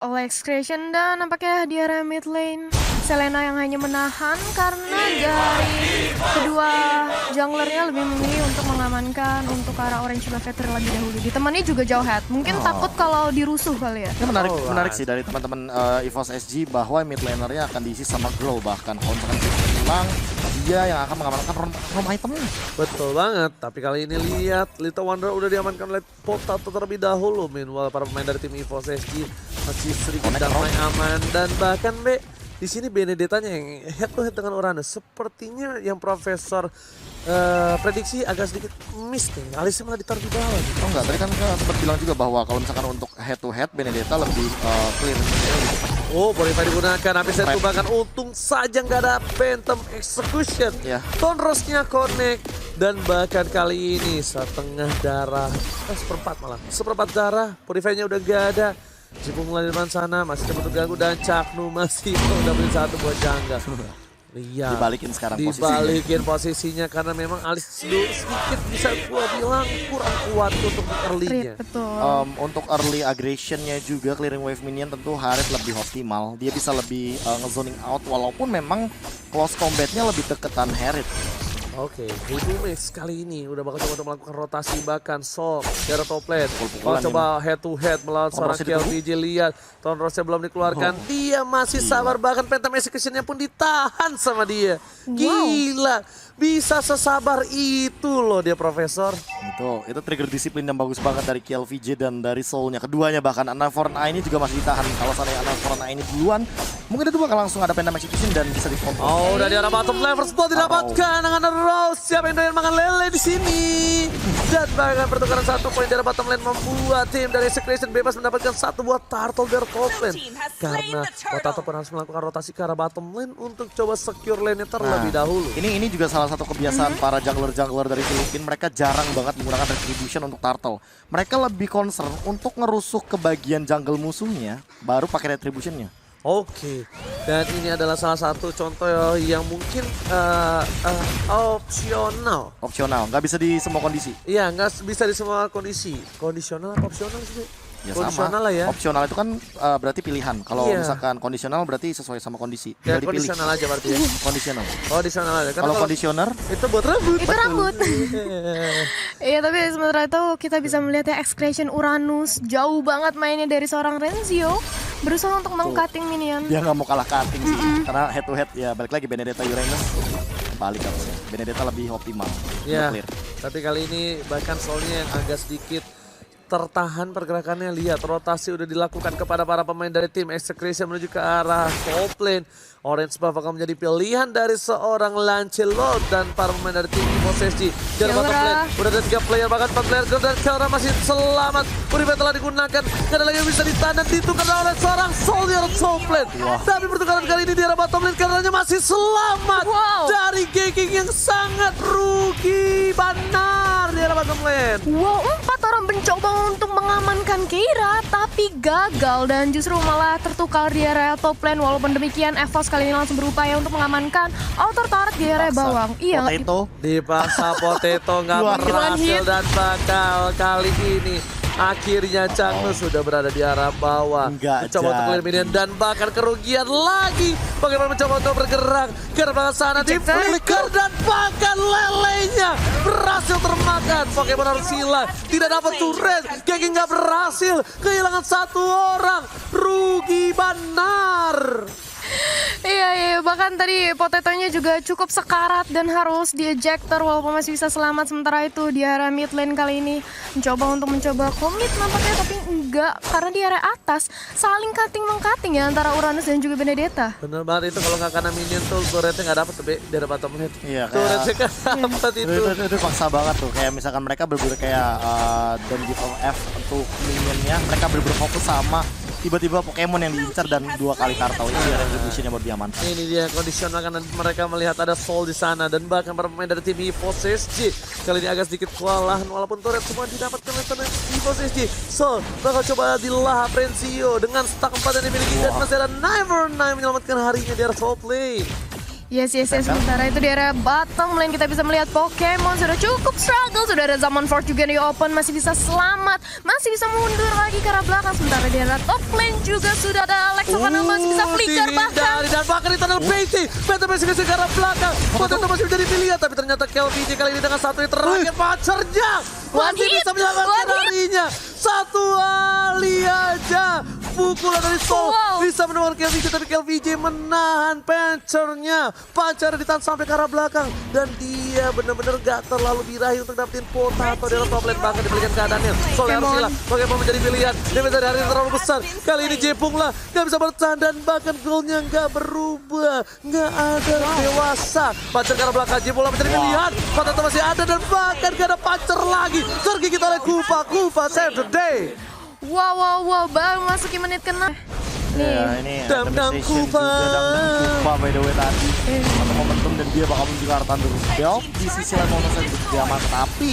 oleh Excretion dan nampaknya di area mid lane Selena yang hanya menahan karena dari kedua junglernya lebih memilih untuk mengamankan untuk arah Orange Buffet terlebih dahulu. Ditemani juga Jauhead. Mungkin takut kalau dirusuh kali ya. Ini menarik sih dari teman-teman EVOS SG bahwa mid lanernya akan diisi sama Grow, bahkan kalau misalkan hilang dia yang akan mengamankan roam itemnya. Betul banget, tapi kali ini lihat Little Wonder udah diamankan oleh Potato terlebih dahulu. Meanwhile para pemain dari tim EVOS SG masih sedikit damai aman dan bahkan di sini Benedetta yang head to head dengan Uranus. Sepertinya yang Profesor prediksi agak sedikit miss nih. Alisnya malah ditaruh di bawah. Oh enggak, tadi kan sempat bilang juga bahwa kalau misalkan untuk head to head Benedetta lebih clear. Oh, Bonify digunakan, habis itu bahkan untung saja nggak ada Phantom Execution. Tonrosnya connect dan bahkan kali ini setengah darah, seperempat darah, Bonify-nya udah gak ada. Jipung mulai di depan sana, masih coba terganggu dan Caknu masih udah beli satu buat Jangga. Iya, dibalikin sekarang posisinya. Dibalikin posisinya karena memang Alis sedikit bisa gua bilang kurang kuat untuk early-nya. Untuk early aggression-nya juga clearing wave minion tentu Harith lebih optimal. Dia bisa lebih ngezoning out walaupun memang close combat-nya lebih deketan Harith. Oke, Ribumex kali ini udah bakal coba untuk melakukan rotasi bahkan Sol, Darah top lane. Kalau coba head to head melawan seorang KLVJ, lihat Tonrosnya belum dikeluarkan. Dia masih sabar, bahkan Phantom Execution-nya pun ditahan sama dia. Gila, bisa sesabar itu loh dia Profesor. Itu trigger disiplin yang bagus banget dari KLVJ dan dari Soul-nya. Keduanya bahkan Anaforna ini juga masih ditahan. Kalau seandainya Anaforna ini duluan, mungkin itu bakal langsung ada Phantom Execution dan bisa dikontrol. Oh, udah di arah bottom lane, first blood didapatkan dengan Rose. Siapa yang doyan makan lele di sini? Dan bahkan pertukaran 1 poin dari bottom lane membuat tim dari Secretion bebas mendapatkan 1 buah turtle dari top lane. Karena Potato pun harus melakukan rotasi ke arah bottom lane untuk coba secure lane-nya terlebih dahulu. Ini juga salah satu kebiasaan para jungler-jungler dari Filipina. Mereka jarang banget menggunakan retribution untuk turtle. Mereka lebih concern untuk ngerusuh ke bagian jungle musuhnya, baru pakai retributionnya. Oke, dan ini adalah salah satu contoh yang mungkin opsional. Opsional, nggak bisa di semua kondisi. Iya, nggak bisa di semua kondisi. Kondisional apa opsional sih? Ya kondisional sama. Lah ya. Opsional itu kan berarti pilihan. Kalau misalkan kondisional berarti sesuai sama kondisi. Ya, kondisional aja berarti ya. Kondisional. Kondisional aja. Kalau kondisioner itu buat rambut. Itu rambut. Iya, tapi sementara itu kita bisa melihat ya Excretion Uranus jauh banget mainnya dari seorang Renzio. Berusaha untuk meng-cutting minion. Dia nggak mau kalah cutting sih. Karena head to head ya balik lagi Benedetta Uranus. Balik harusnya. Benedetta lebih optimal. Ya, tapi kali ini bahkan Soulnya yang agak sedikit tertahan pergerakannya. Lihat rotasi udah dilakukan kepada para pemain dari tim Execution menuju ke arah top lane. Orange Buff akan menjadi pilihan dari seorang Lancelot dan para pemain dari tim EVOS SG. Dari bottom lane udah ada 3 player, bahkan 4 player dan Kelra masih selamat. Purifier telah digunakan, gak ada lagi yang bisa ditahan dan ditukar oleh seorang Soul di arah top lane. Tapi pertukaran kali ini di arah bottom lane karena masih selamat dari Geking yang sangat rugi benar di arah bottom lane. Wow, 4 orang mencoba untuk mengamankan Keira tapi gagal dan justru malah tertukar di area top lane. Walaupun demikian EVOS kali ini langsung berupaya untuk mengamankan outer turret di area bawang. Iya, Potato dipaksa Potato nggak berhasil dan bakal kali ini akhirnya Caknu sudah berada di arah bawah. Mencoba untuk clear minion dan bahkan kerugian lagi. Bagaimana mencoba untuk bergerak ke belakang sana di flicker dan bahkan lelenya berhasil termakan. Pokemon harus hilang, tidak dapat turret. Geki nggak berhasil, kehilangan 1 orang. Rugi benar. Iya, bahkan tadi Potatonya juga cukup sekarat dan harus di-ejector walaupun masih bisa selamat. Sementara itu di area mid lane kali ini mencoba commit nampaknya, tapi enggak karena di area atas saling cutting-meng-cutting ya antara Uranus dan juga Benedetta. Bener banget itu, kalau nggak karena minion tuh turretnya nggak dapet dari bottom lane. Iya, turretnya kan dapet itu. Itu paksa banget tuh, kayak misalkan mereka berburu kayak don't give F untuk minionnya, mereka berburu fokus sama tiba-tiba Pokemon yang diincar dan 2 kali turtle ini retribution yang baru diamankan. Ini dia kondisional karena mereka melihat ada Soul di sana dan bahkan para pemain dari tim EVOS SG kali ini agak sedikit kewalahan walaupun turret semua didapatkan oleh tim EVOS SG. Soul bakal coba dilahap Renzio dengan stack 4 yang dimiliki dan masih ada Never9 menyelamatkan harinya di arah top lane. Yes. Sementara itu di area bottom lane kita bisa melihat Pokemon sudah cukup struggle. Sudah ada Zaman Force juga di open, masih bisa selamat, masih bisa mundur lagi ke arah belakang. Sementara di area top lane juga sudah ada Alex Ovana masih bisa flicker bahkan. Dan bahkan di tunnel PT, PT masih ke arah belakang. Potato masih menjadi pilihan, tapi ternyata KLVJ kali ini dengan satu yang terakhir pacarnya masih bisa menyelamatkan harinya. Satu kali aja pukulan dari Sol bisa menemukan KLVJ, tapi KLVJ menahan Pancernya. Pacar ditahan sampai ke arah belakang dan dia benar-benar gak terlalu birahi untuk dapetin Potato di top lane, bahkan diberikan keadaannya. Sol harus hilang, Pokemon menjadi pilihan. Damage dari hari ini terlalu besar. Kali ini Jepung lah gak bisa bertahan dan bahkan goalnya gak berubah, gak ada dewasa. Pacar ke arah belakang, Jepung lah menjadi pilihan. Potato masih ada dan bahkan gak ada Pacar lagi. Tergigit oleh Kupa save the day. Wow, baru masuki menit ke-6. Ya, ini Dam Kupa by the way tadi. Satu momentum dan dia bakal menuju ke arah Thunder Belt. Di sisi lain momentum saja diaman. Tapi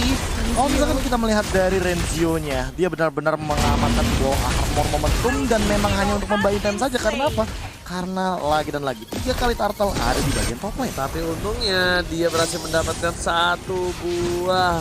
kalau misalkan kita melihat dari Renzio-nya, dia benar-benar mengamankan bawah armor momentum dan memang hanya untuk membayar time saja. Karena apa? Karena lagi dan lagi 3 kali turtle ada di bagian top lane. Tapi untungnya dia berhasil mendapatkan satu buah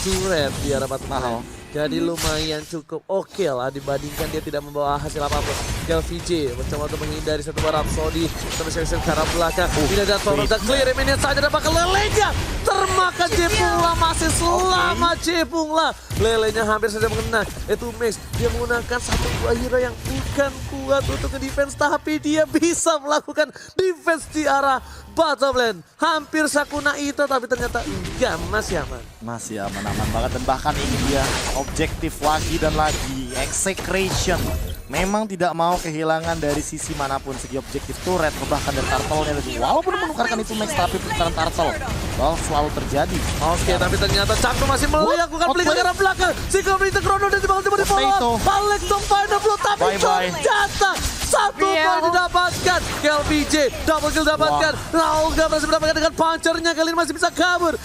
turret di arah bottom lane. Jadi lumayan cukup oke lah dibandingkan dia tidak membawa hasil apapun. KLVJ mencoba untuk menghindari satu buah Rhapsody. Terus ke arah belakang. Tidak ada Toro dan clear minute saja dan bakal lelenya termakan Jepung lah, masih selamat Jepung lah. Lelenya hampir saja mengena. Itu Max, dia menggunakan satu buah hero yang bukan kuat untuk nge-defense, tapi dia bisa melakukan defense di arah bottom lane. Hampir Sakuna itu, tapi ternyata enggak, masih aman. Masih aman-aman banget dan bahkan ini dia objektif lagi dan lagi. Execration memang tidak mau kehilangan dari sisi manapun segi objektif turret bahkan dari turtle-nya tadi. Walaupun menukarkan itu Max, tapi putaran turtle selalu terjadi. Oke, tapi ternyata Cakno masih melakukan pelik ke arah belakang. Si Komite Chrono dan tiba-tiba di follow. Alex dong final blow, tapi ternyata satu poin didapatkan. KLVJ double kill dapatkan. Raulga masih mendapatkan dengan punchernya, kali ini masih bisa kabur.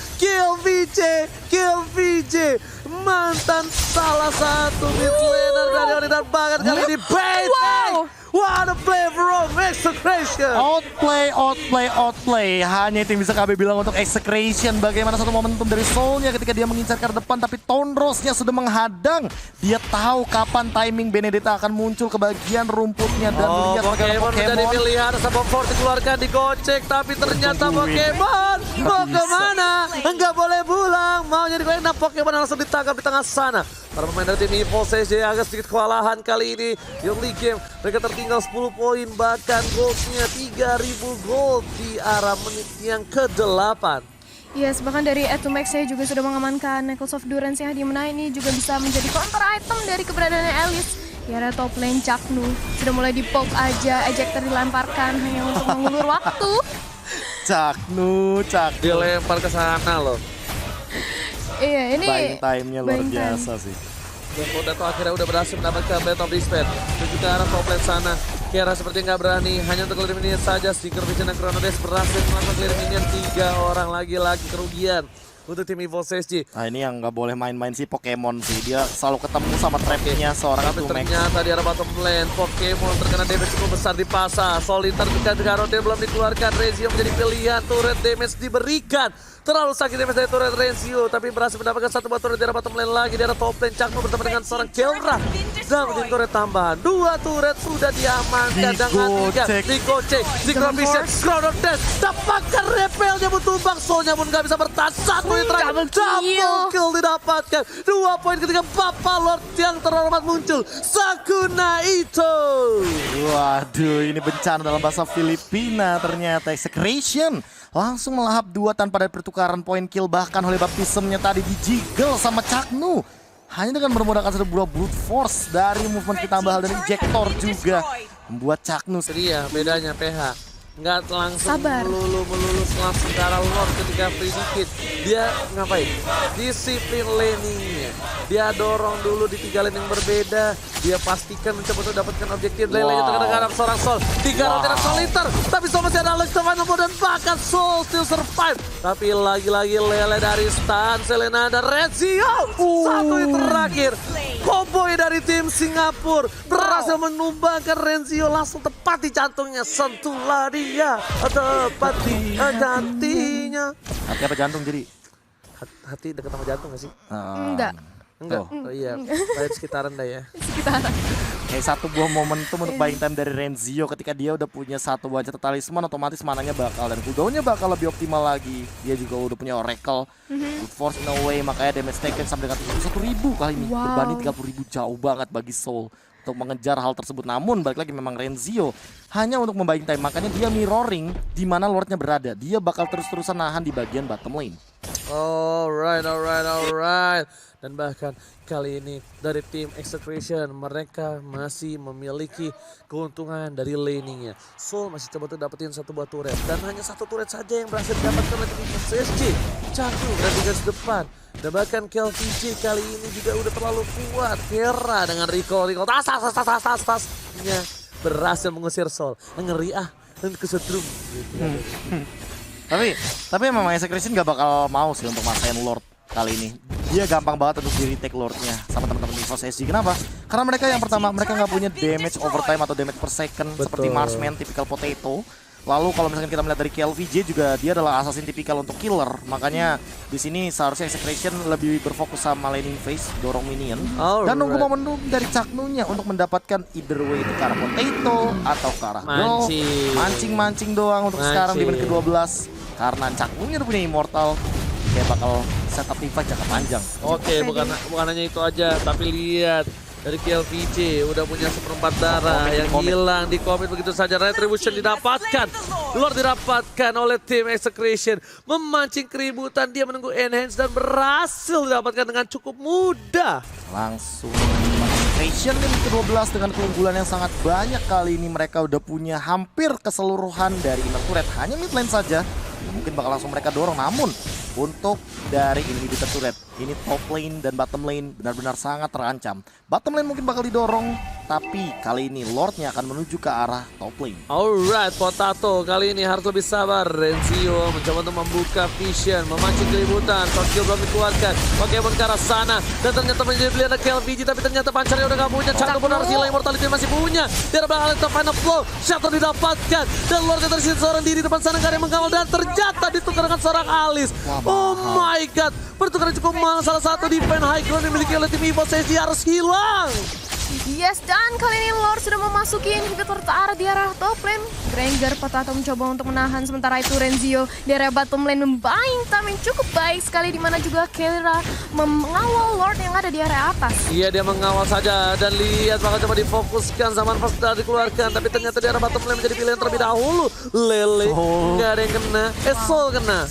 KLVJ mantan salah satu mid laner dari Onidan, bahkan kali ini baiting. What a play from Execration. Outplay. Hanya itu yang bisa KB bilang untuk Execration. Bagaimana satu momentum dari Soulnya ketika dia mengincar ke depan, tapi Tonrosnya sudah menghadang. Dia tahu kapan timing Benedetta akan muncul ke bagian rumputnya dan melihat Pokemon menjadi pilihan. Sabon Force dikeluarkan, digocek, tapi ternyata Pokemon mau kemana? Enggak boleh pulang. Mau jadi kalian, Pokemon langsung ditangkap di tengah sana. Para pemain dari tim EVO CJ agak sedikit kewalahan kali ini. Di early game mereka tertinggal 10 poin, bahkan goldnya 3000 gold di arah menit yang ke-8. Yes, bahkan dari Etomax saya juga sudah mengamankan Necklace of Durance yang dimana ini juga bisa menjadi counter item dari keberadaan Alice. Di area top lane Caknu sudah mulai di-poke aja, ejector dilemparkan hanya untuk mengulur waktu. Caknu. Dilempar ke sana loh. Iya, ini buying time-nya luar biasa sih. Dan Potato akhirnya udah berhasil mendapatkan Blade of Despair. Menuju ke arah top lane sana. Kiara seperti nggak berani, hanya untuk clear minion saja. Sticker Vision dan Chronodes berhasil melakukan clear minion. 3 orang lagi kerugian untuk tim EVO CSG. Nah ini yang nggak boleh main-main sih Pokemon sih. Dia selalu ketemu sama trapnya seorang Tapi itu Max. ternyata di arah bottom lane Pokemon terkena damage cukup besar di pasar. Solitaire dekat Garode belum dikeluarkan. Rezio menjadi pilihan, turret damage diberikan. Terlalu sakit damage dari turret Rezio, tapi berhasil mendapatkan satu buah turret di arah bottom lane lagi. Di arah top lane Cakno bersama dengan seorang Kelra dan menjadi turret tambahan. 2 turret sudah diamankan dengan 3. Digocek, Zikrovision, Chronodes dapatkan repelnya tumbang. Soulnya pun gak bisa bertahan. Satu yang terakhir, double kill didapatkan. 2 poin ketika Papa Lord yang terhormat muncul, Sakuna Ito. Waduh, ini bencana dalam bahasa Filipina ternyata. Execration langsung melahap 2 tanpa ada pertukaran poin kill, bahkan oleh baptismnya tadi dijiggle sama Caknu. Hanya dengan bermodalkan satu buah brute force dari movement ditambah dan injektor juga membuat Caknu. Iya, bedanya PH nggak langsung Sabar. melulu langsung ke arah Lord ketika free dikit. Dia ngapain? Disiplin laningnya. Dia dorong dulu di 3 lane yang berbeda. Dia pastikan mencoba untuk dapatkan objektif. Lele-nya terkadang seorang Sol. 3 round tidak Soliter. Tapi Sol masih ada Alex Stefano dan bahkan Sol still survive. Tapi lagi-lagi Lele dari stun. Selena dan Rezio. Satu yang terakhir. Cowboy dari tim Singapura berhasil menumbangkan Rezio langsung tepat di jantungnya. Sentuhlah dia tepat di hatinya. Hati apa jantung jadi? Hati dekat sama jantung gak sih? Enggak. Enggak? Oh iya, kayak sekitaran dah ya. Sekitaran. Kayak satu buah momentum untuk buying time dari Renzio ketika dia udah punya satu wajah talisman, otomatis mananya bakal dan cooldownnya bakal lebih optimal lagi. Dia juga udah punya Oracle, good force in a way, makanya damage taken sampai dengan 71.000 kali ini. Wow. Berbanding 30.000 jauh banget bagi Soul untuk mengejar hal tersebut. Namun balik lagi memang Renzio hanya untuk membuying time, makanya dia mirroring di mana Lordnya berada. Dia bakal terus-terusan nahan di bagian bottom lane. Alright. Dan bahkan kali ini dari tim Execration mereka masih memiliki keuntungan dari laningnya. Soul masih coba untuk dapetin satu buah turret dan hanya satu turret saja yang berhasil didapatkan oleh tim SSG. Caku berarti garis depan. Dan bahkan KLVJ kali ini juga udah terlalu kuat. Kera dengan recall tasnya berhasil mengusir Soul. Ngeri dan kesetrum. Tapi memang Execration gak bakal mau sih untuk masain Lord kali ini. Dia gampang banget untuk di retake Lordnya sama teman-teman di SSG. Kenapa? Karena mereka yang pertama mereka nggak punya damage overtime atau damage per second. Betul. Seperti Marksman, typical potato. Lalu kalau misalkan kita melihat dari KLVJ juga dia adalah assassin tipikal untuk killer. Makanya di sini seharusnya Execration lebih berfokus sama laning phase, dorong minion. Dan nunggu momentum dari Caknunya untuk mendapatkan either way itu ke arah potato atau ke arah Go. Mancing doang untuk sekarang di menit ke-12. Karena Caknunya udah punya immortal, kayak bakal setup revive jangka panjang. Oke, bukan hanya itu aja, tapi lihat dari KLVJ udah punya seperempat darah yang hilang di komit begitu saja. Retribution didapatkan, Lord didapatkan oleh tim Execration, memancing keributan. Dia menunggu enhance dan berhasil didapatkan dengan cukup mudah. Langsung Execration di menit ke-12 dengan keunggulan yang sangat banyak. Kali ini mereka udah punya hampir keseluruhan dari inner turret, hanya mid lane saja. Mungkin bakal langsung mereka dorong, namun untuk dari inhibitor turret ini top lane dan bottom lane benar-benar sangat terancam. Bottom lane mungkin bakal didorong, tapi kali ini Lordnya akan menuju ke arah top lane. Alright, Potato kali ini harus lebih sabar. Renzio mencoba untuk membuka vision, memancing keributan. Tokyo belum dikeluarkan, Pokemon ke arah sana, dan ternyata menjadi pilihan KLVJ, tapi ternyata pancarnya udah gak punya. Cakno pun harus hilang, immortality masih punya. Dia belakang Alex final flow, Shatter didapatkan, dan Lordnya tersisa seorang diri depan sana, gak ada yang mengawal, dan ternyata ditukar dengan seorang Alice. Oh my god, pertukaran cukup mahal. Salah satu defense high ground yang dimiliki oleh tim Evo SSG harus hilang. Yes, dan kali ini Lord sudah memasuki inhibitor ke arah di arah top lane. Granger Potato mencoba untuk menahan, sementara itu Renzio di area bottom lane membuying time yang cukup baik sekali, di mana juga Kera mengawal Lord yang ada di area atas. Iya, dia mengawal saja dan lihat bakal coba difokuskan, zaman first sudah dikeluarkan, tapi ternyata di arah bottom lane menjadi pilihan terlebih dahulu. Lele nggak ada yang kena, Soul kena.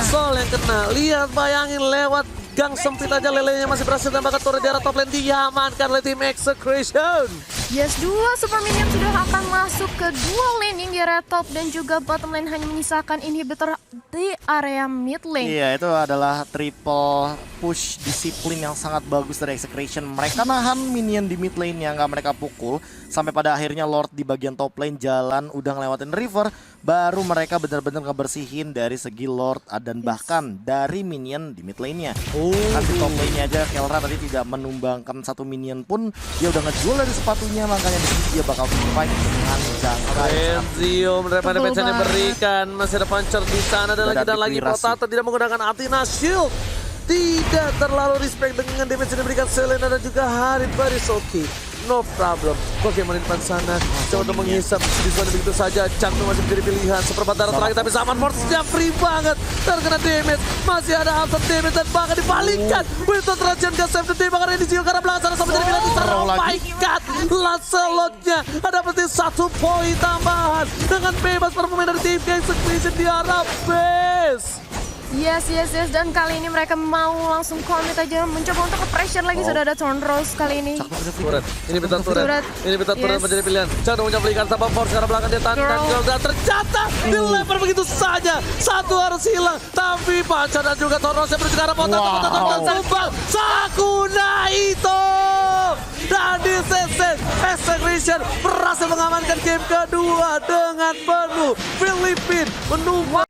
Soul yang kena. Lihat, bayangin lewat gang sempit aja Lelenya masih berhasil tambahkan turret di arah top lane, diamankan oleh tim Execration. Yes, dua super minion sudah akan masuk ke dua lane yang di area top, dan juga bottom lane hanya menyisakan inhibitor di area mid lane. Iya, itu adalah triple push disiplin yang sangat bagus dari Execration. Mereka nahan minion di mid lane yang nggak mereka pukul, sampai pada akhirnya Lord di bagian top lane jalan udah ngelewatin river, baru mereka benar-benar ngebersihin dari segi Lord dan bahkan dari minion di mid lane-nya. Kan di top lane-nya aja Kelra tadi tidak menumbangkan satu minion pun, dia udah ngejual dari sepatunya, makanya di sini dia bakal fight dengan jangka. Renzio menerima damage yang diberikan, masih ada puncher di sana, dan lagi Potato tidak menggunakan Athena Shield. Tidak terlalu respect dengan damage yang diberikan Selena dan juga Harit Baris. Oke, no problem. Pokemon di depan sana coba untuk menghisap di sana begitu saja. Cakno masih menjadi pilihan, seperempat darah terakhir, tapi Saman Force-nya free banget, terkena damage. Masih ada after damage dan bahkan dibalikkan. Wilton Trajan gak save the day, bahkan Renzio ke arah belakang sana sama jadi pilihan di sana. Oh my god, Lancelot-nya ada penting 1 poin tambahan dengan bebas para pemain dari tim Execration di arah base. Yes, dan kali ini mereka mau langsung commit aja, mencoba untuk ke-pressure lagi. Sudah ada Turn Rose kali ini. Ini bentar turret menjadi pilihan. Cakno menyampaikan tanpa force ke arah belakang, dia tandang dan ternyata dilempar begitu saja. Satu harus hilang, tapi Panca dan juga Turn Rose yang menuju ke arah Potato tumbang. Sakuna Vision berhasil mengamankan game kedua dengan penuh. Filipin menumbang